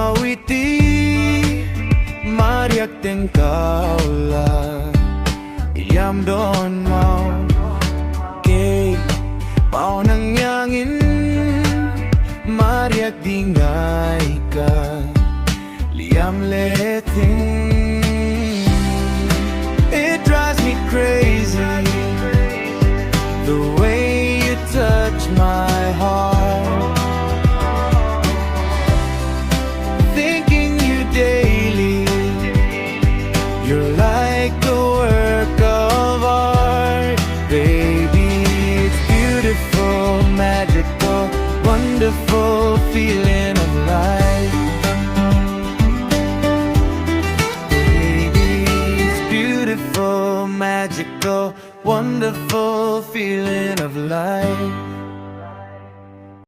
mawi ti mariak teng kaula yam don mau kay pao nang yangin mariak dingay ka liam leting. It drives me crazy the way you touch my heart, thinking you daily. You're like a work of art, baby. It's beautiful, magical, wonderful feeling of life. Baby, it's beautiful, magical, wonderful feeling of life.